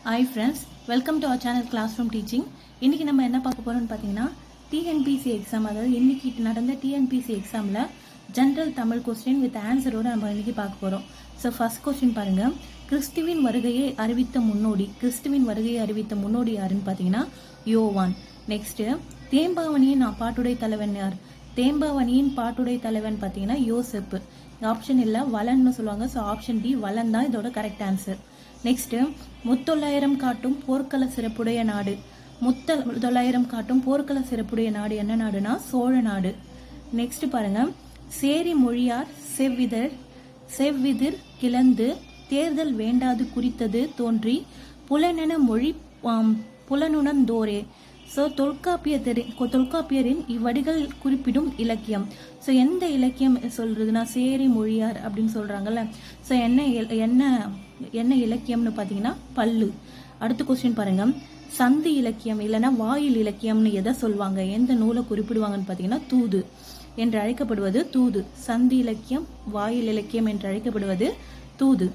Hi friends, welcome to our channel Classroom Teaching. இன்னைக்கு நம்ம என்ன பார்க்க போறோம்னு பாத்தீங்கன்னா TNPC எக்ஸாம், அதாவது இன்னைக்கு நடந்த TNPC எக்ஸாம்ல ஜெனரல் தமிழ் क्वेश्चन வித் ஆன்சரோட நம்ம இன்னைக்கு பார்க்க போறோம். சோ ஃபர்ஸ்ட் क्वेश्चन பாருங்க. கிறிஸ்துவின் வருகையை அறிவித்த முன்னோடி யாருன்னு பாத்தீங்கன்னா யோவான். நெக்ஸ்ட், தேம்பாவணியின் பாட்டுடை தலைவன் யார்? தேம்பாவணியின் பாட்டுடை தலைவன் பாத்தீங்கன்னா யோசேப்பு. ஆப்ஷன் இல்ல, வலன்னு சொல்லுவாங்க. சோ ஆப்ஷன் டி வலன் தான் இதோட கரெக்ட் ஆன்சர். நெக்ஸ்ட், முத்தொள்ளாயிரம் காட்டும் போர்க்கள சிறப்புடைய நாடு. முத்தொள்ளாயிரம் காட்டும் போர்க்கள சிறப்புடைய நாடு என்ன நாடுனா சோழ நாடு. நெக்ஸ்ட் பாருங்க, சேரி மொழியார் செவ்விதிர் கிளந்து தேர்தல் வேண்டாது குறித்தது தோன்றி புலனென மொழி புலனுணர்ந்தோரே. ஸோ தொல்காப்பியரின் இவ்வடிகள் குறிப்பிடும் இலக்கியம். ஸோ எந்த இலக்கியம் சொல்றதுன்னா சேரி மொழியார் அப்படின்னு சொல்றாங்கல்ல. ஸோ என்ன இலக்கியம்னு பார்த்தீங்கன்னா பல்லு. அடுத்த கொஸ்டின் பாருங்க, சந்தி இலக்கியம் இல்லைன்னா வாயில் இலக்கியம்னு எதை சொல்லுவாங்க, எந்த நூலை குறிப்பிடுவாங்கன்னு பார்த்தீங்கன்னா தூது என்று அழைக்கப்படுவது தூது. சந்தி இலக்கியம், வாயில் இலக்கியம் என்று அழைக்கப்படுவது தூது.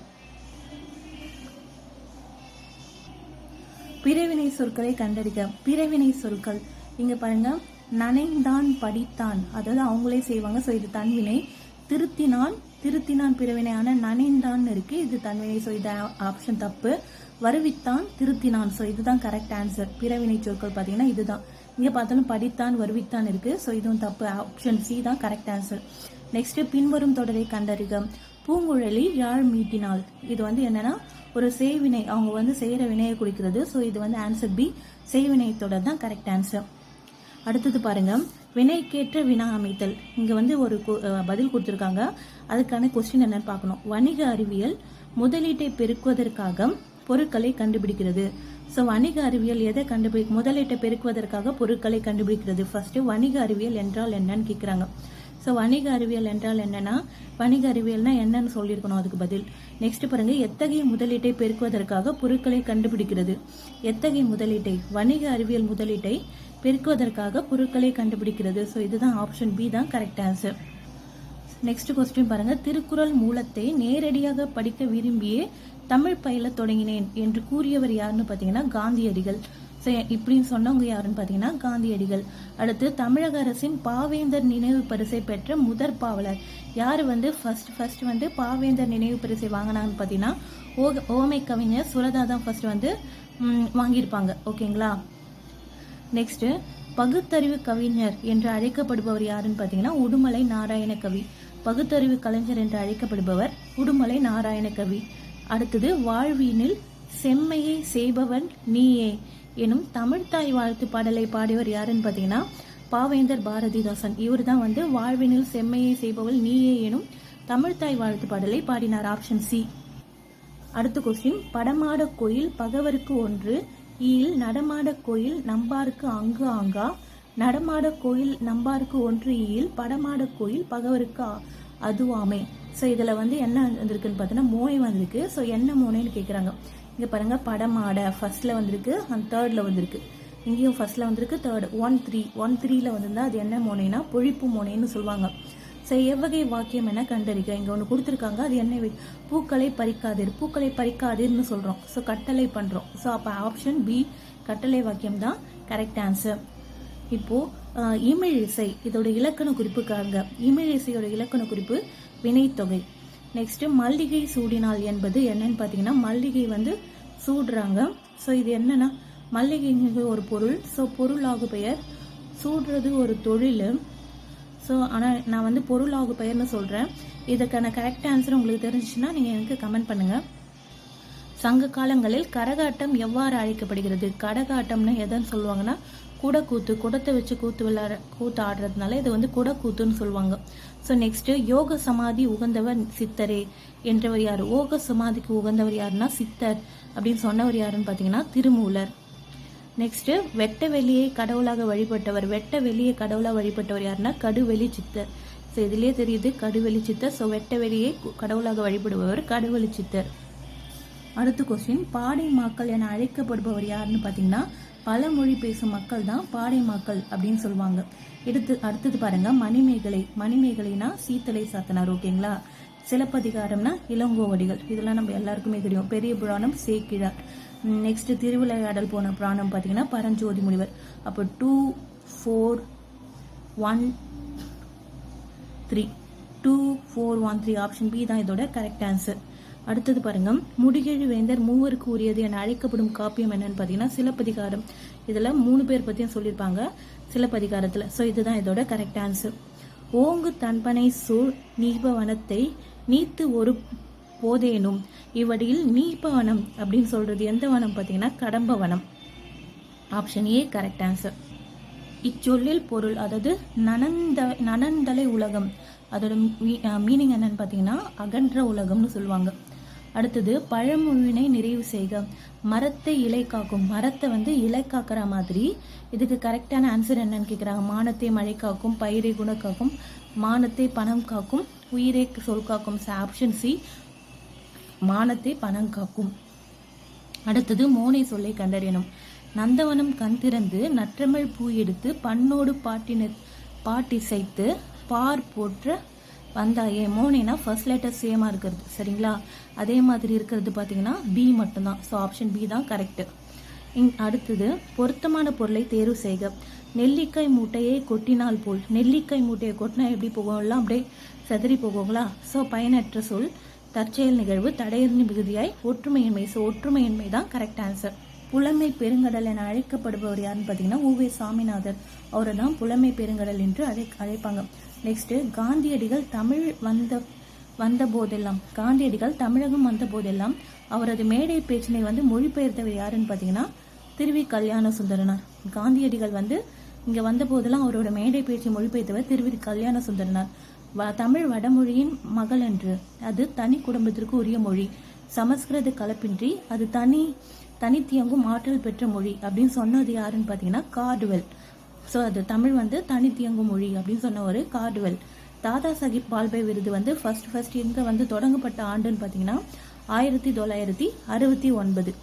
பிறவினை சொற்களை கண்டறிக. பிறவினை சொற்கள் இங்க பாருங்க, நனைந்தான் படித்தான், அதாவது அவங்களே செய்வாங்க. ஸோ இது தன்வினை. திருத்தினான் பிறவினையான நனைந்தான் இருக்கு, இது தன்வினை. ஸோ இது ஆப்ஷன் தப்பு. வருவித்தான் திருத்தினான், ஸோ இதுதான் கரெக்ட் ஆன்சர். பிறவினை சொற்கள் பார்த்தீங்கன்னா இதுதான். இங்க பார்த்தாலும் படித்தான் வருவித்தான் இருக்கு, ஸோ இதுவும் தப்பு. ஆப்ஷன் சி தான் கரெக்ட் ஆன்சர். நெக்ஸ்ட், பின்வரும் தொடரை கண்டறிக. பூங்குழலி யாழ் மீட்டினாள். இது என்னன்னா ஒரு செய்வினை, அவங்க செய்யற வினையை குறிக்கிறது. ஸோ இது ஆன்சர் பி, செய்வினை தொடர் தான் கரெக்ட் ஆன்சர். அடுத்தது பாருங்க, வினைக்கேற்ற வினா அமைத்தல். இங்க ஒரு பதில் கொடுத்துருக்காங்க, அதுக்கான கொஸ்டின் என்னன்னு பார்க்கணும். வணிக அறிவியல் முதலீட்டை பெருக்குவதற்காக பொருட்களை கண்டுபிடிக்கிறது. ஸோ வணிக அறிவியல் எதை முதலீட்டை பெருக்குவதற்காக பொருட்களை கண்டுபிடிக்கிறது. ஃபர்ஸ்ட் வணிக அறிவியல் என்றால் என்னன்னு கேட்குறாங்க. ஸோ வணிக அறிவியல் என்றால் என்னன்னா, வணிக அறிவியல்னா என்னன்னு சொல்லியிருக்கணும் அதுக்கு பதில். நெக்ஸ்ட் பாருங்க, எத்தகைய முதலீட்டை பெருக்குவதற்காக பொருட்களை கண்டுபிடிக்கிறது. எத்தகைய முதலீட்டை? வணிக அறிவியல் முதலீட்டை பெருக்குவதற்காக பொருட்களை கண்டுபிடிக்கிறது. ஸோ இதுதான் ஆப்ஷன் பி தான் கரெக்ட் ஆன்சர். நெக்ஸ்ட் கொஸ்டின் பாருங்க, திருக்குறள் மூலத்தை நேரடியாக படிக்க விரும்பியே தமிழ் பயில தொடங்கினேன் என்று கூறியவர் யாருன்னு பாத்தீங்கன்னா காந்தியடிகள். இப்படின்னு சொன்னவங்க யாருன்னு பாத்தீங்கன்னா காந்தியடிகள். அடுத்து, தமிழக அரசின் பாவேந்தர் நினைவு பரிசை பெற்ற முதற் பாவலர் யாரு? ஃபர்ஸ்ட் பாவேந்தர் நினைவு பரிசை வாங்கினாங்கன்னு பாத்தீங்கன்னா ஓமை கவிஞர் சுரதா தான் ஃபர்ஸ்ட் வாங்கியிருப்பாங்க. ஓகேங்களா? நெக்ஸ்ட், பகுத்தறிவு கவிஞர் என்று அழைக்கப்படுபவர் யாருன்னு பாத்தீங்கன்னா உடுமலை நாராயண கவி. பகுத்தறிவு கலைஞர் என்று அழைக்கப்படுபவர் உடுமலை நாராயண கவி. அடுத்தது, வாழ்வினில் செம்மையை செய்பவன் நீயே எனும் தமிழ்தாய் வாழ்த்து பாடலை பாடியவர் யாருன்னு பாத்தீங்கன்னா பாவேந்தர் பாரதிதாசன். இவர் தான் வாழ்வினில் செம்மையை செய்பவள் நீயே எனும் தமிழ்தாய் வாழ்த்து பாடலை பாடினார். Option C. அடுத்த கொஸ்டின், படமாட கோயில் பகவருக்கு ஒன்று ஈல் நடமாட கோயில் நம்பாருக்கு அங்கு ஆங்கா. நடமாட கோயில் நம்பாருக்கு ஒன்று ஈல் படமாட கோயில் பகவருக்கு அதுவாமே. ஸோ இதுல என்ன வந்திருக்குன்னு பார்த்தீங்கன்னா மோனை வந்திருக்கு. ஸோ என்ன மோனைன்னு கேட்குறாங்க. இங்க பாருங்க, படமாட ஃபர்ஸ்ட்ல வந்திருக்கு அண்ட் தேர்ட்ல வந்திருக்கு. இங்கேயும் ஃபர்ஸ்ட்ல வந்திருக்கு, தேர்ட் 1-3ல வந்திருந்தா அது என்ன மோனைனா பொழிப்பு மோனைன்னு சொல்லுவாங்க. ஸோ எவ்வகை வாக்கியம் என கண்டறிக. இங்க ஒன்று கொடுத்துருக்காங்க, அது என்ன? பூக்களை பறிக்காதீர்னு சொல்றோம். ஸோ கட்டளை பண்றோம். ஸோ அப்ப ஆப்ஷன் பி கட்டளை வாக்கியம் தான் கரெக்ட் ஆன்சர். இப்போ இமிழிசை, இதோட இலக்கண குறிப்புக்காங்க. இமிழிசையோட இலக்கண குறிப்பு வினைத்தொகை. நெக்ஸ்ட், மல்லிகை சூடினால் என்பது என்னன்னு பாத்தீங்கன்னா மல்லிகை சூடுறாங்க. ஸோ இது என்னன்னா மல்லிகைங்கிறது ஒரு பொருள். ஸோ பொருளாகு பெயர், சூடுறது ஒரு தொழில். ஸோ ஆனால் நான் பொருளாகு பெயர்னு சொல்றேன். இதுக்கான கரெக்ட் ஆன்சர் உங்களுக்கு தெரிஞ்சிச்சுன்னா நீங்க எனக்கு கமெண்ட் பண்ணுங்க. சங்க காலங்களில் கரகாட்டம் எவ்வாறு அழைக்கப்படுகிறது? கரகாட்டம்னு எதுன்னு சொல்லுவாங்கன்னா குடக்கூத்து, குடத்தை வச்சு கூத்து ஆடுறதுனால இது குடக்கூத்துன்னு சொல்லுவாங்க. ஸோ நெக்ஸ்ட், யோக சமாதி உகந்தவர் சித்தரே என்றவர் யாரு? யோக சமாதிக்கு உகந்தவர் யாருன்னா சித்தர் அப்படின்னு சொன்னவர் யாருன்னு பாத்தீங்கன்னா திருமூலர். நெக்ஸ்ட், வெட்ட வெளியை கடவுளாக வழிபட்டவர் யாருன்னா கடுவெளி சித்தர். ஸோ இதுலயே தெரியுது கடுவெளி சித்தர். ஸோ வெட்ட வெளியை கடவுளாக வழிபடுபவர் கடுவெளி சித்தர். அடுத்த கொஸ்டின், பாடை மாக்கள் என அழைக்கப்படுபவர் யாருன்னு பாத்தீங்கன்னா பல மொழி பேசும் மக்கள் தான் பாடை மாக்கள் அப்படின்னு சொல்லுவாங்க. அடுத்தது பாருங்க, மணிமேகலைனா சீத்தலை சாத்தனார். ஓகேங்களா? சிலப்பதிகாரம்னா இளங்கோவடிகள். இதெல்லாம் நம்ம எல்லாருக்குமே தெரியும். பெரிய புராணம் சேக்கிழார். நெக்ஸ்ட் திருவிளையாடல் போன புராணம் பார்த்தீங்கன்னா பரஞ்சோதி முனிவர். அப்போ 2 4 1 3 2 4 1 3 ஆப்ஷன் பி தான் இதோட கரெக்ட் ஆன்சர். அடுத்தது பாருங்க, முடிகழி வேந்தர் மூவருக்கு உரியது என அழைக்கப்படும் காப்பியம் என்னன்னு பார்த்தீங்கன்னா சிலப்பதிகாரம். இதுல 3 பேர் பத்தியும் சொல்லியிருப்பாங்க சிலப்பதிகாரத்துல. ஸோ இதுதான் இதோட கரெக்ட் ஆன்சர். ஓங்கு தன்பனை சூழ் நீபவனத்தை நீத்து ஒரு போதேனும் இவ்வடியில் நீபவனம் அப்படின்னு சொல்றது எந்த வனம் பார்த்தீங்கன்னா கடம்பவனம். Option A correct answer. இச்சொல்லில் பொருள், அதாவது நனந்தலை உலகம், அதோட மீனிங் என்னன்னு பார்த்தீங்கன்னா அகன்ற உலகம்னு சொல்லுவாங்க. அடுத்தது பழமொழியினை நிறைவு செய்க. மரத்தை இலை காக்கும், மரத்தை இலை காக்கிற மாதிரி. இதுக்கு கரெக்டான ஆன்சர் என்னன்னு கேட்குறாங்க. மானத்தை மழை காக்கும், பயிரை குண காக்கும், மானத்தை பணம் காக்கும், உயிரை சொல் காக்கும். ஆப்ஷன் சி மானத்தை பணம் காக்கும். அடுத்தது மோனை சொல்லை கண்டறியணும். நந்தவனம் கண் திறந்து நற்றமிழ் பூ எடுத்து பண்ணோடு பாட்டிசைத்து பார் போற்ற வந்தாயே. மோனேனா ஃபர்ஸ்ட் லெட்டர் சேமா இருக்கிறது, சரிங்களா? அதே மாதிரி இருக்கிறது பார்த்தீங்கன்னா பி மட்டும்தான். ஸோ ஆப்ஷன் பி தான் கரெக்ட். அடுத்தது பொருத்தமான பொருளை தேர்வு செய்க. நெல்லிக்காய் மூட்டையை கொட்டினால் போல். நெல்லிக்காய் மூட்டையை கொட்டினா எப்படி போகும்லாம் அப்படியே செதறி போகுங்களா? ஸோ பயனற்ற சொல், தற்செயல் நிகழ்வு, தடையறிஞ மிகுதியாய், ஒற்றுமையின்மை. ஸோ ஒற்றுமையின்மை தான் கரெக்ட் ஆன்சர். புலமை பெருங்கடல் என அழைக்கப்படுபவர் யாருன்னு பார்த்தீங்கன்னா உவே சாமிநாதர். அவரை தான் புலமை பெருங்கடல் என்று அழைப்பாங்க. நெக்ஸ்ட், காந்தியடிகள் தமிழ் வந்த போதெல்லாம், காந்தியடிகள் தமிழகம் வந்த போதெல்லாம் அவரது மேடை பேச்சினை மொழிபெயர்த்தவர் யாருன்னு பார்த்தீங்கன்னா திருவி கல்யாண சுந்தரனார். காந்தியடிகள் இங்க வந்த போதெல்லாம் அவரோட மேடை பேச்சை மொழிபெயர்த்தவர் திருவி கல்யாண சுந்தரனார். தமிழ் வடமொழியின் மகள் என்று, அது தனி குடும்பத்திற்கு உரிய மொழி, சமஸ்கிருத கலப்பின்றி அது தனித்தியங்கும் ஆற்றல் பெற்ற மொழி அப்படின்னு சொன்னது யாருன்னு பார்த்தீங்கன்னா கார்டுவெல். ஸோ அது தமிழ் தனித்தியங்கும் மொழி அப்படின்னு சொன்ன ஒரு கார்டுவெல். தாதா சாஹிப் பால்பே விருது ஃபர்ஸ்ட் இங்க தொடங்கப்பட்ட ஆண்டுன்னு பார்த்தீங்கன்னா 1969.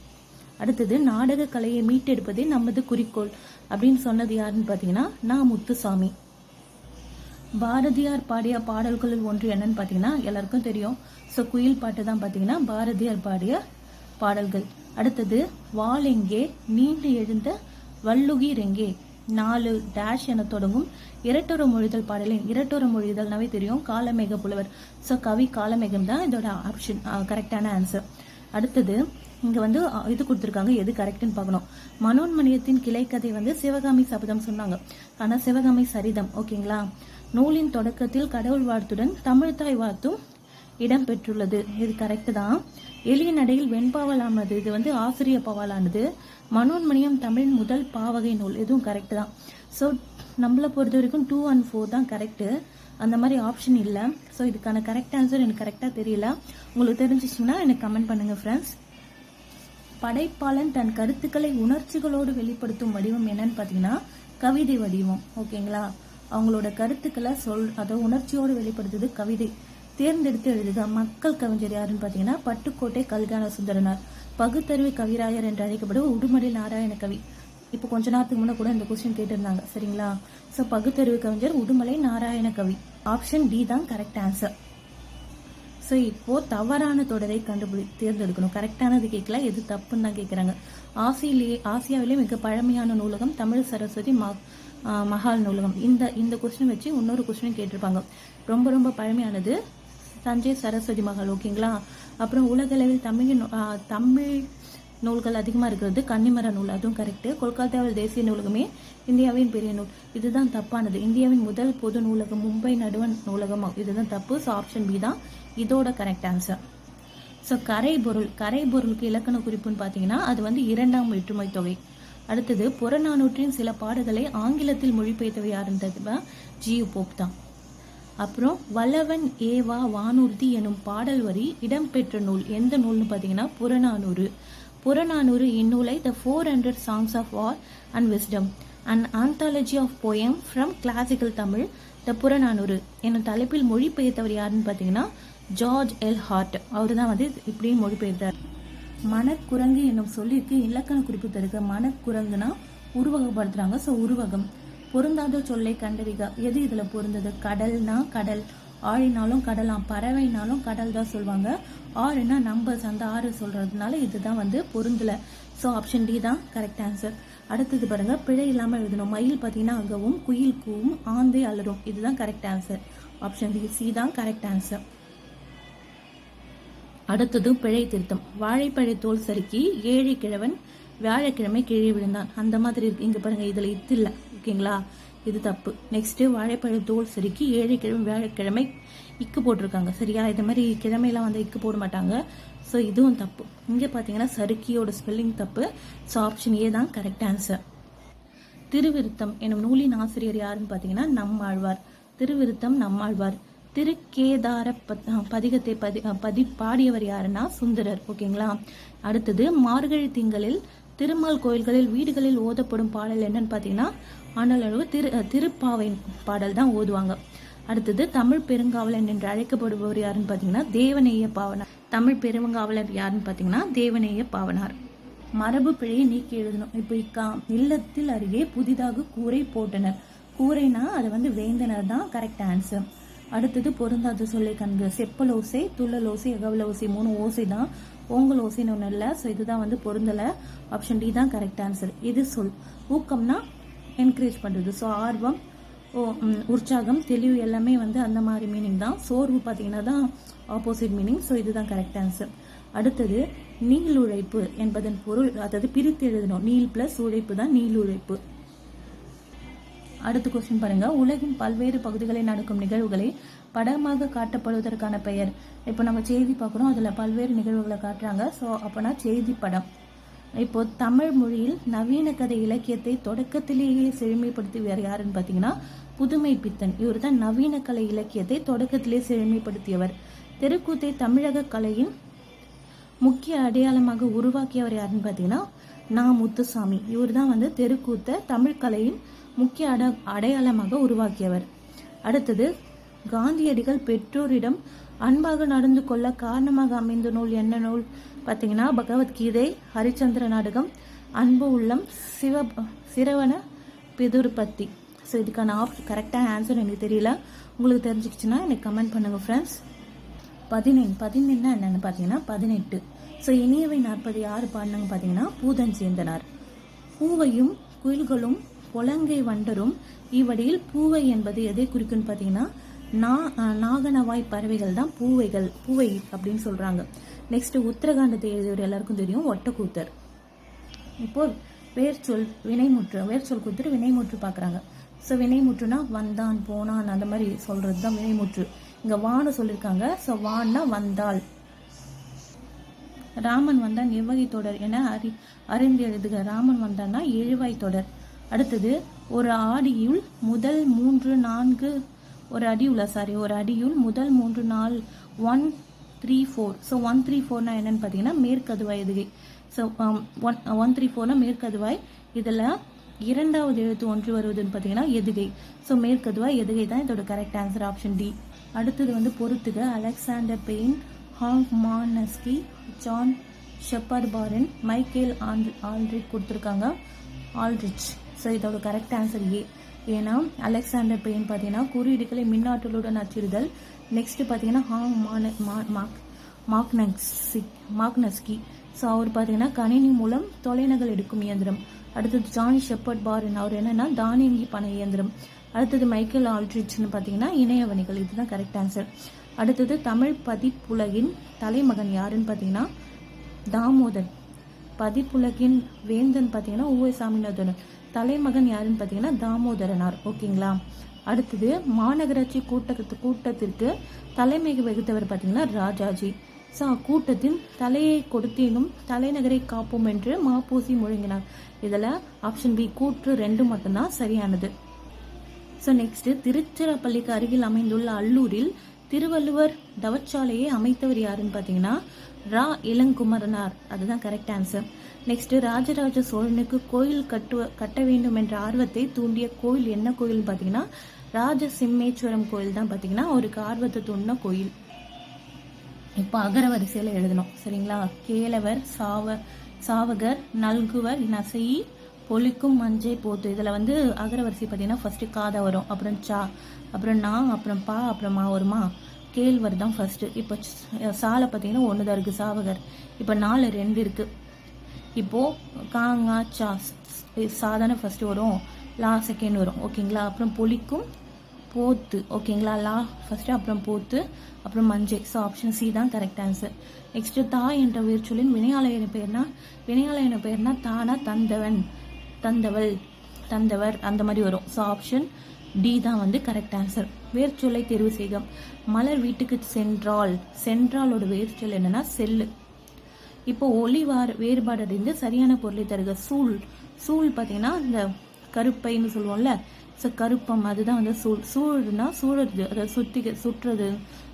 அடுத்தது, நாடக கலையை மீட்டெடுப்பதே நமது குறிக்கோள் அப்படின்னு சொன்னது யாருன்னு பார்த்தீங்கன்னா நான் முத்துசாமி. பாரதியார் பாடிய பாடல்களில் ஒன்று என்னன்னு பார்த்தீங்கன்னா எல்லாருக்கும் தெரியும். ஸோ குயில் பாட்டு தான் பார்த்தீங்கன்னா பாரதியார் பாடிய பாடல்கள். அடுத்தது, வாள் எங்கே நீண்டு எழுந்த வள்ளுகீர் எங்கே 4 டேஷ் என தொடங்கும் இரட்டொர மொழிதல் பாடலின், இரட்டொர மொழிதல்னாவே தெரியும் காலமேக புலவர். ஸோ கவி காலமேகம் தான் இதோட ஆப்ஷன் கரெக்டான ஆன்சர். அடுத்தது, இங்க இது கொடுத்துருக்காங்க, எது கரெக்ட்னு பார்க்கணும். மனோன்மணியத்தின் கிளைக்கதை சிவகாமி சபதம் சொன்னாங்க, ஆனா சிவகாமி சரிதம். ஓகேங்களா? நூலின் தொடக்கத்தில் கடவுள் வாழ்த்துடன் தமிழ்தாய் வாழ்த்தும் இடம் பெற்றுள்ளது, இது கரெக்ட் தான். எளிய நடையில் வெண்பாவலானது, இது ஆசிரிய பாவலானது. மனோன்மணியம் தமிழ் முதல் பாவகை நூல், இதுவும் கரெக்ட் தான். ஸோ நம்மளை பொறுத்த வரைக்கும் 2 and 4 தான் கரெக்டு, அந்த மாதிரி ஆப்ஷன் இல்லை. ஸோ இதுக்கான கரெக்ட் ஆன்சர் எனக்கு கரெக்டாக தெரியல. உங்களுக்கு தெரிஞ்சிச்சிங்கன்னா எனக்கு கமெண்ட் பண்ணுங்க ஃப்ரெண்ட்ஸ். படைப்பாளன் தன் கருத்துக்களை உணர்ச்சிகளோடு வெளிப்படுத்தும் வடிவம் என்னன்னு பார்த்தீங்கன்னா கவிதை வடிவம். ஓகேங்களா? அவங்களோட கருத்துக்களை அதை உணர்ச்சியோடு வெளிப்படுத்துது கவிதை. தேர்ந்தெடுத்து எழுதுக. மக்கள் கவிஞர் யாருன்னு பார்த்தீங்கன்னா பட்டுக்கோட்டை கல்யாண சுந்தரனார். பகுத்தறிவு கவிராயர் என்று அழைக்கப்படும் உடுமலை நாராயண கவி. இப்போ கொஞ்ச நேரத்துக்கு முன்னே கூட இந்த கொஸ்டின் கேட்டிருந்தாங்க, சரிங்களா? ஸோ பகுத்தறிவு கவிஞர் உடுமலை நாராயண கவி. ஆப்ஷன் டி தான் கரெக்ட் ஆன்சர். ஸோ இப்போ தவறான தொடரை தேர்ந்தெடுக்கணும். கரெக்டானது கேட்கல, எது தப்புன்னு தான் கேட்குறாங்க. ஆசியாவிலே மிக பழமையான நூலகம் தமிழ் சரஸ்வதி மஹால் நூலகம். இந்த கொஸ்டின் வச்சு இன்னொரு கொஸ்டின் கேட்டிருப்பாங்க. ரொம்ப ரொம்ப பழமையானது தஞ்சை சரஸ்வதி மஹால். ஓகேங்களா? அப்புறம் உலகளவில் தமிழ் நூல்கள் அதிகமாக இருக்கிறது கன்னிமர நூல், அதுவும் கரெக்டு. கொல்கத்தாவில் தேசிய நூலகமே இந்தியாவின் பெரிய நூல், இதுதான் தப்பானது. இந்தியாவின் முதல் பொது நூலகம் மும்பை நடுவன் நூலகம், இதுதான் தப்பு. ஸோ ஆப்ஷன் பி தான் இதோட கரெக்ட் ஆன்சர். ஸோ கரைபொருளுக்கு இலக்கண குறிப்புன்னு பார்த்தீங்கன்னா அது 2ஆம் வேற்றுமை தொகை. அடுத்தது, புறநானூற்றின் சில பாடல்களை ஆங்கிலத்தில் மொழிபெயர்த்தவை யாருன்றது ஜியு போப் தான். அப்புறம் வல்லவன் ஏவா வானூர்தி எனும் பாடல் வரி இடம்பெற்ற நூல் எந்த நூல்னு பார்த்தீங்கன்னா புறநானூறு. புறநானூறு இந்நூலை த 400 Songs of War and Wisdom, an anthology of poem from classical Tamil, த புறநானூறு என்னும் தலைப்பில் மொழிபெயர்த்தவர் யாருன்னு பார்த்தீங்கன்னா ஜார்ஜ் எல் ஹார்ட். அவர் தான் இப்படியும் மொழிபெயர்த்தார். மனக்குரங்கு என்னும் சொல்லிற்கு இலக்கண குறிப்பு தருக. மனக்குரங்குனா உருவகப்படுத்துறாங்க. ஸோ உருவகம். பொருந்தாத சொல்லை கண்டறிக. எது இதுல பொருந்தது? கடல்னா கடல், ஆழினாலும் கடலாம், பறவைனாலும் கடல் தான் சொல்லுவாங்க. ஆறுனா நம்பர்ஸ், அந்த ஆறு சொல்றதுனால இதுதான் பொருந்தல. ஸோ ஆப்ஷன் டி தான் கரெக்ட் ஆன்சர். அடுத்தது பாருங்க, பிழை இல்லாமல் எழுதணும். மயில் பார்த்தீங்கன்னா அகவும், குயில் கூவும், ஆந்தை அலரும். இதுதான் கரெக்ட் ஆன்சர். ஆப்ஷன் சி தான் கரெக்ட் ஆன்சர். அடுத்தது பிழை திருத்தம். வாழைப்பழ தோல் சறுக்கி ஏழை கிழவன் வியாழக்கிழமை கீழே விழுந்தான். அந்த மாதிரி இருக்கு. இங்க பாருங்க, இதுல இது இல்லை. ஓகேங்களா, இது தப்பு. நெக்ஸ்ட், வாழைப்பழ தோல் சறுக்கி ஏழை கிழமை வியாழக்கிழமை இக்கு போட்டிருக்காங்க. சரியா, இது மாதிரி கிழமையெல்லாம் வந்து இக்கு போட மாட்டாங்க. ஸோ இதுவும் தப்பு. இங்கே பார்த்தீங்கன்னா சறுக்கியோட ஸ்பெல்லிங் தப்பு. ஸோ ஆப்ஷன் ஏ தான் கரெக்ட் ஆன்சர். திருவிருத்தம் எனும் நூலின் ஆசிரியர் யாருன்னு பார்த்தீங்கன்னா நம்மாழ்வார். திருவிருத்தம் நம்மாழ்வார். திருக்கேதார பதிகத்தை பாடியவர் யாருன்னா சுந்தரர். ஓகேங்களா. அடுத்தது, மார்கழி திங்களில் திருமால் கோயில்களில் வீடுகளில் ஓதப்படும் பாடல் என்னன்னு பார்த்தீங்கன்னா ஆண்டளவு திருப்பாவை பாடல் தான் ஓதுவாங்க. அடுத்தது, தமிழ் பெருங்காவலன் என்று அழைக்கப்படுபவர் யாருன்னு பார்த்தீங்கன்னா தேவநேய பாவனார். தமிழ் பெருங்காவலர் யாருன்னு பார்த்தீங்கன்னா தேவநேய பாவனார். மரபு பிழையை நீக்கி எழுதணும். இப்போ இல்லத்தில் அருகே புதிதாக கூரை போட்டனர். கூரைனா அது வந்து வேந்தனர் தான் கரெக்ட் ஆன்சர். அடுத்தது, பொருந்தாத சொல்லை கண்க. செப்பல் ஓசை, துள்ளல் ஓசை, அகவல ஓசை 3 ஓசை தான். ஓங்கல் ஓசைன்னு ஒன்று இல்லை. ஸோ இதுதான் வந்து பொருந்தலை. ஆப்ஷன் டி தான் கரெக்ட் ஆன்சர். இது சொல். ஊக்கம்னா என்கரேஜ் பண்ணுறது. ஸோ ஆர்வம், உற்சாகம், தெளிவு எல்லாமே வந்து அந்த மாதிரி மீனிங் தான். சோர்வு பார்த்தீங்கன்னா தான் ஆப்போசிட் மீனிங். ஸோ இதுதான் கரெக்ட் ஆன்சர். அடுத்தது, நீள் உழைப்பு என்பதன் பொருள், அதாவது பிரித்து எழுதணும். நீள் பிளஸ் உழைப்பு தான் நீள் உழைப்பு. அடுத்த கொஸ்டின் பாருங்க, உலகின் பல்வேறு பகுதிகளில் நடக்கும் நிகழ்வுகளை படமாக காட்டப்படுவதற்கான பெயர். இப்போ நம்ம செய்தி பார்க்குறோம், அதில் பல்வேறு நிகழ்வுகளை காட்டுறாங்க. ஸோ அப்போனா செய்தி படம். இப்போ தமிழ் மொழியில் நவீன கதை இலக்கியத்தை தொடக்கத்திலேயே செழுமைப்படுத்தியவர் யாருன்னு பார்த்தீங்கன்னா புதுமை பித்தன். இவர் தான் நவீன கலை இலக்கியத்தை தொடக்கத்திலே செழுமைப்படுத்தியவர். தெருக்கூத்தை தமிழக கலையின் முக்கிய அடையாளமாக உருவாக்கியவர் யாருன்னு பார்த்தீங்கன்னா நா. முத்துசாமி. இவர் தான் வந்து தெருக்கூத்தை தமிழ் கலையின் முக்கிய அடையாளமாக உருவாக்கியவர். அடுத்தது, காந்தியடிகள் பெற்றோரிடம் அன்பாக நடந்து கொள்ள காரணமாக அமைந்த நூல் என்ன நூல் பார்த்தீங்கன்னா பகவத்கீதை, ஹரிச்சந்திர நாடகம், அன்பு உள்ளம், சிரவண பிதுர்பத்தி. ஸோ இதுக்கான கரெக்டான ஆன்சர் எனக்கு தெரியல. உங்களுக்கு தெரிஞ்சிக்கிச்சுன்னா எனக்கு கமெண்ட் பண்ணுங்க ஃப்ரெண்ட்ஸ். 15 என்னன்னு பார்த்தீங்கன்னா 18. ஸோ இனியவை 40 யார் பாடினாங்க பார்த்தீங்கன்னா பூதன் சேந்தனார். பூவையும் குயில்களும் பொலங்கை வண்டரும் இவ்வடியில் பூவை என்பது எதை குறிக்குன்னு பார்த்தீங்கன்னா நாகனவாய் பறவைகள் தான் பூவை அப்படின்னு சொல்றாங்க. நெக்ஸ்ட், உத்தரகாண்டத்தை எழுதியவர் எல்லாருக்கும் தெரியும், ஒட்டக்கூத்தர். இப்போ வேர்ச்சொல் கொடுத்துட்டு வினைமுற்று பார்க்குறாங்க. ஸோ வினைமுற்றுனா வந்தான், போனான், அந்த மாதிரி சொல்றது தான் வினைமுற்று. இங்க வான்னு சொல்லியிருக்காங்க. ஸோ வான்னா வந்தாள். ராமன் வந்தான் எவ்வகை தொடர் என அறிந்து எழுதுக. ராமன் வந்தான்னா எழுவாய் தொடர். அடுத்தது, ஒரு அடியுள் முதல் 3 4 ஒரு அடியுள் முதல் 3 4 1 3 4. ஸோ 1 3 4னா என்னன்னு பார்த்தீங்கன்னா மேற்கதுவாய் எதுகை. ஸோ 1 3 4னா மேற்கதுவாய். இதில் இரண்டாவது எழுத்து ஒன்று வருவதுன்னு பார்த்தீங்கன்னா எதுகை. ஸோ மேற்கதுவாய் எதுகை தான் இதோட கரெக்ட் ஆன்சர். Option D. அடுத்தது வந்து பொறுத்துக. அலெக்சாண்டர் பெயின், ஹாங் மானஸ்கி, ஜான் ஷெப்பர்ட் பாரன், மைக்கேல் ஆல்ரிச் கொடுத்துருக்காங்க. ஆல்ரிச். ஸோ இதோட கரெக்ட் ஆன்சர் ஏ. ஏன்னா அலெக்சாண்டர் பெயின் பார்த்தீங்கன்னா குறியீடுகளை மின்னாற்றலுடன் அச்சிடுதல். நெக்ஸ்ட் பார்த்தீங்கன்னா ஹாங் மாக்னஸ்கி. ஸோ அவர் பார்த்தீங்கன்னா கணினி மூலம் தொலைநகல் எடுக்கும் இயந்திரம். அடுத்தது ஜான் ஷெப்பர்ட் பாரன், அவர் என்னன்னா தானியங்கி பண இயந்திரம். அடுத்தது மைக்கேல் ஆல்ரிச்னு பார்த்தீங்கன்னா இணையவணிகள். இதுதான் கரெக்ட் ஆன்சர். அடுத்தது, தமிழ் பதிப்புலகின் தலைமகன் யாருன்னு பார்த்தீங்கன்னா தாமோதர். பதிப்புலகின் வேந்தன் பார்த்தீங்கன்னா உ. சாமிநாதன். தலைமகன் யாருன்னு பார்த்தீங்கன்னா தாமோதரனார். ஓகேங்களா. அடுத்தது, மாநகராட்சி கூட்டத்திற்கு தலைமை வகித்தவர் பார்த்தீங்கன்னா ராஜாஜி. ஸோ கூட்டத்தின் தலையை கொடுத்தேனும் தலைநகரை காப்போம் என்று மாப்போசி முழங்கினார். இதில் ஆப்ஷன் பி கூற்று 2 மட்டும்தான் சரியானது. ஸோ நெக்ஸ்ட், திருச்சிராப்பள்ளிக்கு அருகில் அமைந்துள்ள அல்லூரில் திருவள்ளுவர் தவச்சாலையை அமைத்தவர் யாருன்னு பார்த்தீங்கன்னா ரா. இளங்குமரனார். அதுதான் கரெக்ட் ஆன்சர். நெக்ஸ்ட், ராஜராஜ சோழனுக்கு கோயில் கட்ட வேண்டும் என்ற ஆர்வத்தை தூண்டிய கோயில் என்ன கோயில் பார்த்தீங்கன்னா ராஜசிம்மேஸ்வரம் கோயில் தான் பார்த்தீங்கன்னா அவருக்கு ஆர்வத்தை தூண்டின கோயில். இப்போ அகரவரிசையில் எழுதணும். சரிங்களா. கேளவர், சாவகர், நல்குவர், நசையி, பொலிக்கும், மஞ்சை, போத்து. இதில் வந்து அகரவரிசை பார்த்தீங்கன்னா ஃபர்ஸ்ட் காதா வரும், அப்புறம் சா, அப்புறம் நா, அப்புறம் பா, அப்புறம் மா வருமா. கேழ்வர் தான் ஃபர்ஸ்ட். இப்போ சாலை பார்த்தீங்கன்னா 1 தான் இருக்கு, சாவகர். இப்போ 4 2 இருக்கு. இப்போது காங்கா சா சாதாரண ஃபஸ்ட்டு வரும், லா செகண்ட் வரும் ஓகேங்களா. அப்புறம் பொலிக்கும் போத்து ஓகேங்களா, லா ஃபஸ்ட்டு அப்புறம் போத்து அப்புறம் மஞ்சை. ஸோ ஆப்ஷன் சி தான் கரெக்ட் ஆன்சர். நெக்ஸ்ட்டு தா என்ற வேர்ச்சொல்லின் வினையாளன பெயர்னா தானா தந்தவன், தந்தவள், தந்தவர் அந்த மாதிரி வரும். ஸோ ஆப்ஷன் டி தான் வந்து கரெக்ட் ஆன்சர். வேர்ச்சொல்லை தேர்வு செய்க. மலர் வீட்டுக்கு சென்றால், சென்றாலோட வேர்ச்சொல் என்னன்னா செல்லு. இப்போ ஒளி வேறுபாடு அடைந்து சரியான பொருளை தருக. சூழ், சூழ் பார்த்தீங்கன்னா இந்த கருப்பைன்னு சொல்லுவோம்ல, ஸோ கருப்பம் அதுதான் வந்து சூழ். சூழ்னா சூழறது, அதாவது சுற்றுறது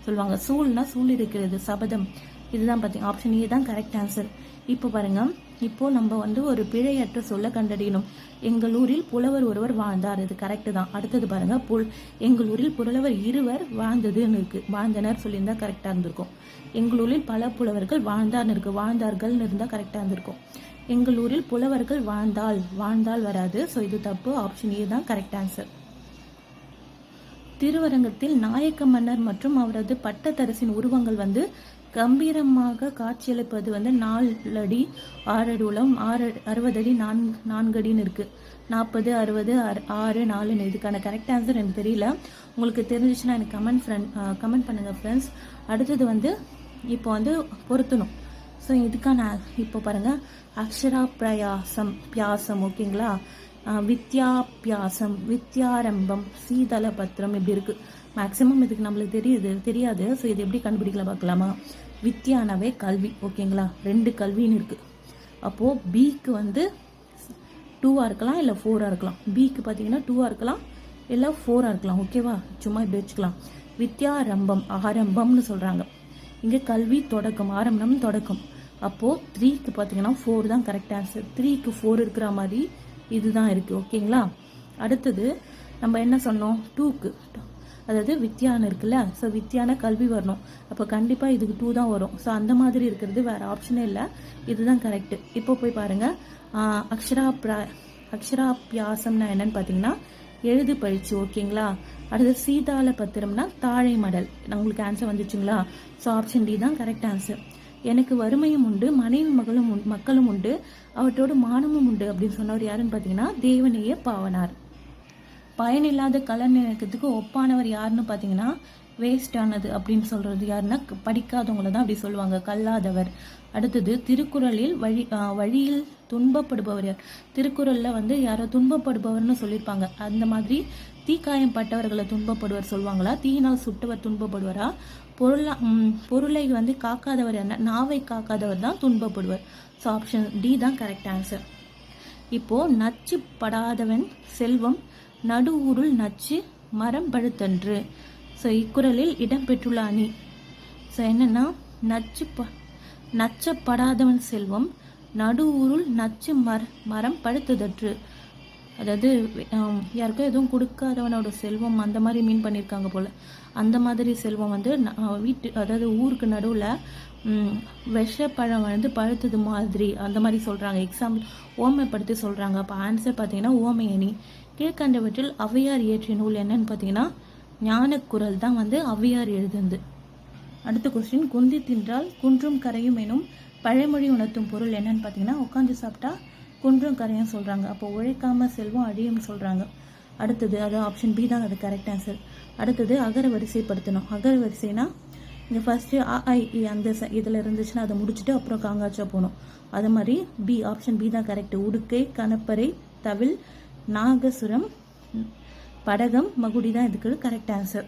சொல்லுவாங்க. சூழ்னா சூழ் இருக்கிறது, சபதம். இதுதான் பார்த்தீங்க ஆப்ஷன் ஏ தான் கரெக்ட் ஆன்சர். இப்போ பாருங்க, இப்போ நம்ம வந்து ஒரு பிழையற்ற சொல்ல கண்டறியணும். எங்கள் ஊரில் புலவர் ஒருவர் வாழ்ந்தார், இது கரெக்டு தான். அடுத்தது பாருங்க, எங்கள் ஊரில் புலவர் இருவர் வாழ்ந்ததுன்னு இருக்கு, வாழ்ந்தனர் சொல்லியிருந்தா கரெக்டாக இருந்திருக்கும். எங்கள் ஊரில் பல புலவர்கள் வாழ்ந்தார்னு இருக்கு, வாழ்ந்தார்கள்னு இருந்தால் கரெக்டாக இருந்திருக்கும். எங்கள் ஊரில் புலவர்கள் வாழ்ந்தால் வராது. ஸோ இது தப்பு, ஆப்ஷன் ஏ தான் கரெக்ட் ஆன்சர். திருவரங்கத்தில் நாயக்க மன்னர் மற்றும் அவரது பட்டத்தரசின் உருவங்கள் வந்து கம்பீரமாக காட்சியளிப்பது வந்து 4 அடி 6 அடி உலம் 60 அடி 4 அடின்னு இருக்கு. 40, 60, 6, 4. இதுக்கான கரெக்ட் ஆன்சர் எனக்கு தெரியல, உங்களுக்கு தெரிஞ்சிச்சுன்னா எனக்கு கமெண்ட் பண்ணுங்க ஃப்ரெண்ட்ஸ். அடுத்தது வந்து இப்போ வந்து பொருத்தணும். ஸோ இதுக்கான இப்போ பாருங்க, அக்ஷரா பியாசம் ஓகேங்களா, வித்யாபியாசம், வித்யாரம்பம், சீதள பத்திரம் இப்படி இருக்கு. மேக்சிமம் இதுக்கு நம்மளுக்கு தெரியாது. ஸோ இது எப்படி கண்டுபிடிக்கலாம் பார்க்கலாமா. வித்யானாவே கல்வி ஓகேங்களா, 2 கல்வின்னு இருக்கு. அப்போது பிக்கு வந்து 2ஆக இருக்கலாம் இல்லை 4ஆக இருக்கலாம். பிக்கு பார்த்தீங்கன்னா 2ஆக இருக்கலாம் இல்லை 4ஆக இருக்கலாம் ஓகேவா, சும்மா இப்படி வச்சுக்கலாம். வித்யாரம்பம் ஆரம்பம்னு சொல்கிறாங்க. இங்கே கல்வி தொடக்கம், ஆரம்பம் தொடக்கம். அப்போது 3க்கு பார்த்தீங்கன்னா 4 தான் கரெக்ட் ஆன்சர். 3க்கு 4 இருக்கிற மாதிரி இதுதான் இருக்குது ஓகேங்களா. அடுத்தது நம்ம என்ன சொன்னோம், 2க்கு அதாவது வித்யான்னு இருக்குல்ல, ஸோ வித்யான கல்வி வரணும். அப்போ கண்டிப்பாக இதுக்கு 2 தான் வரும். ஸோ அந்த மாதிரி இருக்கிறது வேறு ஆப்ஷனே இல்லை, இதுதான் கரெக்டு. இப்போ போய் பாருங்கள், அக்ஷராபியாசம்னா என்னன்னு பார்த்தீங்கன்னா எழுது பயிற்சி ஓகேங்களா. அடுத்து சீதாள பத்திரம்னா தாழை மடல். உங்களுக்கு ஆன்சர் வந்துச்சுங்களா. ஸோ ஆப்ஷன் டி தான் கரெக்ட் ஆன்சர். எனக்கு வறுமையும் உண்டு, மனைவி மக்களும் உண்டு, அவற்றோடு மானமும் உண்டு அப்படின்னு சொன்னவர் யாருன்னு பார்த்தீங்கன்னா தேவநேய பாவனார். பயனில்லாத கலர் நினைக்கிறதுக்கு ஒப்பானவர் யாருன்னு பார்த்தீங்கன்னா வேஸ்ட் ஆனது அப்படின்னு சொல்றது யாருன்னா படிக்காதவங்கள தான் அப்படி சொல்லுவாங்க, கல்லாதவர். அடுத்தது திருக்குறளில் வழியில் துன்பப்படுபவர் யார். திருக்குறளில் வந்து யாரோ துன்பப்படுபவர்னு சொல்லியிருப்பாங்க. அந்த மாதிரி தீக்காயம் பட்டவர்களை துன்பப்படுவர் சொல்லுவாங்களா, தீயினால் சுட்டவர் துன்பப்படுவரா, பொருளை வந்து காக்காதவர் என்ன, நாவை காக்காதவர் தான் துன்பப்படுவர். ஸோ ஆப்ஷன் டி தான் கரெக்ட் ஆன்சர். இப்போ நச்சு படாதவன் செல்வம், நடு ஊருள் நச்சு மரம் பழுத்தன்று. ஸோ இக்குறளில் இடம்பெற்றுள்ள அணி ஸோ என்னன்னா நச்சப்படாதவன் செல்வம், நடு ஊருள் நச்சு மரம் பழுத்ததற்று. அதாவது யாருக்கும் எதுவும் கொடுக்காதவனோட செல்வம் அந்த மாதிரி மீன் பண்ணியிருக்காங்க போல். அந்த மாதிரி செல்வம் வந்து அதாவது ஊருக்கு நடுவில் விஷப்பழம் வந்து பழுத்தது மாதிரி அந்த மாதிரி சொல்கிறாங்க. எக்ஸாம்பிள் ஓமைப்படுத்தி சொல்கிறாங்க. அப்போ ஆன்சர் பார்த்தீங்கன்னா ஓமை அணி. கீழ்கண்டவற்றில் ஔவையார் இயற்றிய நூல் என்னன்னு பார்த்தீங்கன்னா ஞானக்குறள் தான் வந்து ஔவையார் எழுதுந்து. அடுத்த கொஸ்டின், குந்தி தின்றால் குன்றும் கரையும் எனும் பழமொழி உணர்த்தும் பொருள் என்னன்னு பார்த்தீங்கன்னா உட்காந்து சாப்பிட்டா குன்றும் கரையும் சொல்கிறாங்க. அப்போ உழைக்காம செல்வம் அழியும் சொல்கிறாங்க. அடுத்தது அது ஆப்ஷன் பி தான் அது கரெக்ட் ஆன்சர். அடுத்தது அகர வரிசைப்படுத்தணும். அகர வரிசைனா இங்கே ஃபஸ்ட்டு அந்த இதில் இருந்துச்சுன்னா அதை முடிச்சுட்டு அப்புறம் காங்காச்சா போகணும். அது மாதிரி பி, ஆப்ஷன் பி தான் கரெக்ட். உடுக்கை, கணப்பறை, தவில், நாகசுரம், படகம், மகுடி தான் இதுக்கு கரெக்ட் ஆன்சர்.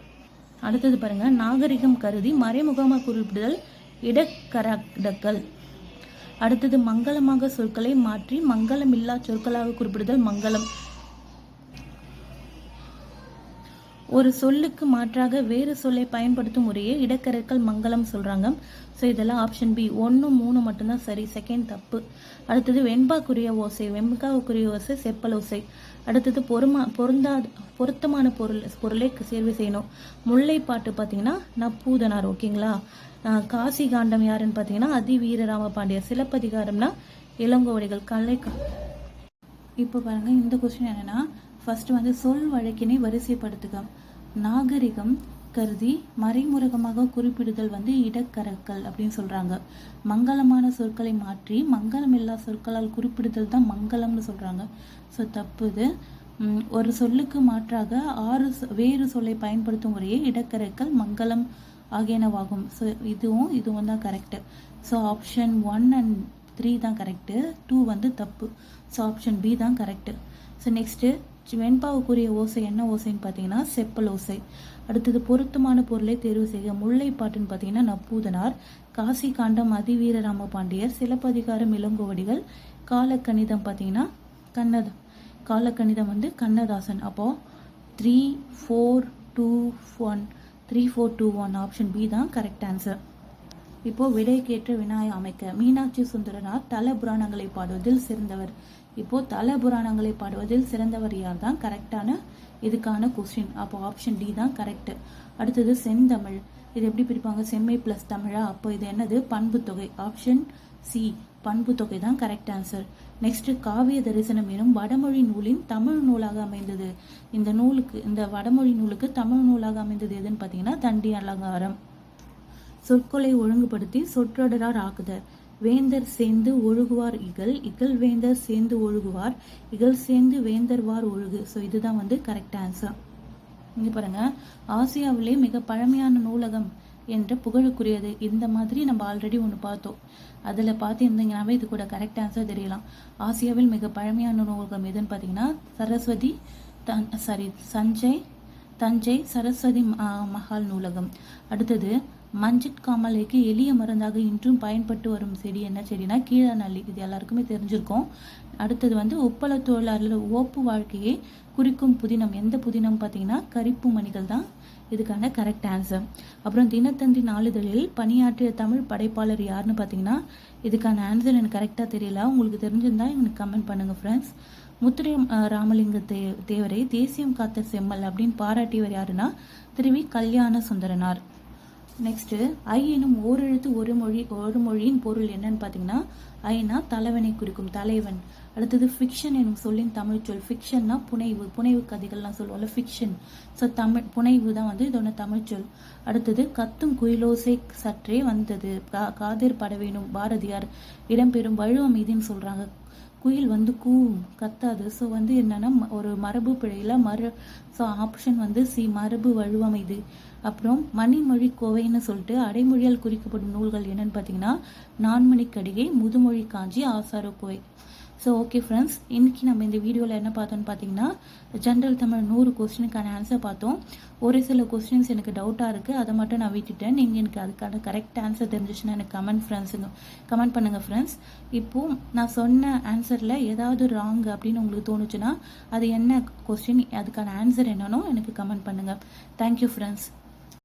அடுத்தது பாருங்க, நாகரிகம் கருதி மறைமுகமாக குறிப்பிடுதல் இடக்கரடக்கல். அடுத்தது மங்களமாக சொற்களை மாற்றி மங்களம் இல்லா சொற்களாக குறிப்பிடுதல் மங்களம். ஒரு சொல்லுக்கு மாற்றாக வேறு சொல்லை பயன்படுத்தும் முறையே இடக்கரற்கள் மங்களம் சொல்றாங்க. ஸோ இதெல்லாம் ஆப்ஷன் பி 1, 3 மட்டும்தான் சரி, செகண்ட் தப்பு. அடுத்தது வெண்பாக்குரிய ஓசை, வெண்பாவுக்குரிய ஓசை செப்பல் ஓசை. அடுத்தது பொருத்தமான பொருளை சேர்வு செய்யணும். முல்லைப்பாட்டு பார்த்தீங்கன்னா நப்பூதனார் ஓகேங்களா. காசி காண்டம் யாருன்னு பார்த்தீங்கன்னா அதிவீரராம பாண்டியர். சிலப்பதிகாரம்னா இளங்கோவடிகள். இப்போ பாருங்க, இந்த கொஸ்டின் என்னன்னா ஃபர்ஸ்ட் வந்து சொல் வழக்கினை வரிசைப்படுத்துக. நாகரிகம் கருதி மறைமுகமாக குறிப்பிடுதல் வந்து இடக்கரக்கல் அப்படின்னு சொல்றாங்க. மங்களமான சொற்களை மாற்றி மங்களமில்லா சொற்களால் குறிப்பிடுதல் தான் மங்களம்னு சொல்றாங்க. ஸோ தப்பு இது. ஒரு சொல்லுக்கு மாற்றாக 6 வேறு சொல்லை பயன்படுத்தும் முறையே இடக்கரக்கல் மங்களம் ஆகியனவாகும். ஸோ இதுவும் தான் கரெக்டு. ஸோ ஆப்ஷன் 1 and 3 தான் கரெக்டு, 2 வந்து தப்பு. ஸோ ஆப்ஷன் பி தான் கரெக்டு. ஸோ நெக்ஸ்ட்டு வெண்பாவுக்குரிய ஓசை என்ன ஓசைன்னு பார்த்தீங்கன்னா செப்பல் ஓசை. அடுத்தது பொருத்தமான பொருளை தேர்வு செய்ய. முல்லைப்பாட்டுன்னு பார்த்தீங்கன்னா நப்பூதனார், காசி காண்டம் அதிவீர ராமபாண்டியர், சிலப்பதிகாரம் இளங்கோவடிகள், காலக்கணிதம் பார்த்தீங்கன்னா காலக்கணிதம் வந்து கண்ணதாசன். அப்போது 3, 4, 2, 1 3, 4, 2, 1 ஆப்ஷன் பி தான் கரெக்ட் ஆன்சர். இப்போ விடைக்கேற்ற வினாயை அமைக்க. மீனாட்சி சுந்தரனார் தல புராணங்களை பாடுவதில் சிறந்தவர். இப்போ தல புராணங்களை பாடுவதில் சிறந்தவர் யார் தான் கரெக்டான இதுக்கான கொஸ்டின். அப்போ ஆப்ஷன் டி தான் கரெக்ட். அடுத்தது செந்தமிழ். இது எப்படி பிரிப்பாங்க? செம்மை பிளஸ் தமிழா? அப்போ இது என்னது? பண்பு தொகை. ஆப்ஷன் சி பண்பு தொகை தான் கரெக்ட் ஆன்சர். நெக்ஸ்ட் காவிய தரிசனம் எனும் வடமொழி நூலின் தமிழ் நூலாக அமைந்தது. இந்த வடமொழி நூலுக்கு தமிழ் நூலாக அமைந்தது எதுன்னு பார்த்தீங்கன்னா தண்டி அலங்காரம். சொற்களை ஒழுங்குபடுத்தி சொற்றொடரார் ஆக்குதல். வேந்தர் சேர்ந்து ஒழுகுவார் இகல் வேந்தர் சேர்ந்து ஒழுகுவார், இகல் சேர்ந்து வேந்தர்வார் ஒழுகு. ஸோ இதுதான் வந்து கரெக்ட் ஆன்சர். இங்க பாருங்க, ஆசியாவிலே மிக பழமையான நூலகம் என்ற புகழுக்குரியது. இந்த மாதிரி நம்ம ஆல்ரெடி ஒன்று பார்த்தோம். அதில் பார்த்துருந்தீங்கன்னாவே இது கூட கரெக்ட் ஆன்சர் தெரியலாம். ஆசியாவில் மிக பழமையான நூலகம் எதுன்னு பார்த்தீங்கன்னா தஞ்சை சரஸ்வதி மஹால் நூலகம். அடுத்தது மஞ்சட் காமாலைக்கு எளிய மருந்தாக இன்றும் பயன்பட்டு வரும் செடி என்ன செடினா கீழநல்லி. இது எல்லாருக்குமே தெரிஞ்சிருக்கும். அடுத்தது வந்து ஒப்பள தொழிலாளர் ஓப்பு வாழ்க்கையை குறிக்கும் புதினம். எந்த புதினம் பார்த்தீங்கன்னா கரிப்பு மணிகள் தான் இதுக்கான கரெக்ட் ஆன்சர். அப்புறம் தினத்தந்தி நாளிதழில் பணியாற்றிய தமிழ் படைப்பாளர் யாருன்னு பார்த்தீங்கன்னா இதுக்கான ஆன்சர் எனக்கு கரெக்டாக தெரியல. உங்களுக்கு தெரிஞ்சிருந்தா எனக்கு கமெண்ட் பண்ணுங்க ஃப்ரெண்ட்ஸ். முத்துரை ராமலிங்க தேவரை தேசியம் காத்த செம்மல் அப்படின்னு பாராட்டியவர் யாருன்னா திருவி கல்யாண சுந்தரனார். நெக்ஸ்ட் ஐ எனும் ஓரெழுத்து ஒரு மொழியின் பொருள் என்னன்னு பார்த்தீங்கன்னா ஐனா தலைவனை குறிக்கும், தலைவன். அடுத்தது ஃபிக்ஷன் எனும் சொல்லின் தமிழ் சொல். ஃபிக்ஷன்னா புனைவு கதைகள்லாம் சொல்லுவோம்ல, ஃபிக்ஷன். ஸோ புனைவு தான் வந்து இதோட தமிழ் சொல். அடுத்தது கத்தும் குயிலோசை சற்றே வந்தது, காதிர் படவேணும், பாரதியார். இடம்பெறும் வழுவமைதின்னு சொல்றாங்க. குயில் வந்து கூவும், கத்தாது. ஸோ வந்து என்னன்னா ஒரு மரபு பிழையில ஸோ ஆப்ஷன் வந்து சி மரபு வழுவமைது. அப்புறம் மணிமொழி கோவைன்னு சொல்லிட்டு அடைமொழியால் குறிக்கப்படும் நூல்கள் என்னன்னு பார்த்தீங்கன்னா நான்மணிக்கடிகை, முதுமொழி காஞ்சி, ஆசார கோவை. ஸோ ஓகே ஃப்ரெண்ட்ஸ், இன்னைக்கு நம்ம இந்த வீடியோவில் என்ன பார்த்தோம்னு பார்த்தீங்கன்னா ஜென்ரல் தமிழ் 100 கொஸ்டினுக்கான ஆன்சர் பார்த்தோம். ஒரு சில கொஸ்டின்ஸ் எனக்கு டவுட்டாக இருக்குது, அதை மட்டும் நான் விட்டுட்டேன். நீங்கள் எனக்கு அதுக்கான கரெக்ட் ஆன்சர் தெரிஞ்சிச்சுன்னா எனக்கு கமெண்ட் பண்ணுங்கள் ஃப்ரெண்ட்ஸ். இப்போது நான் சொன்ன ஆன்சரில் ஏதாவது ராங் அப்படின்னு உங்களுக்கு தோணுச்சுன்னா அது என்ன கொஸ்டின், அதுக்கான ஆன்சர் என்னன்னோ எனக்கு கமெண்ட் பண்ணுங்கள். Thank you friends.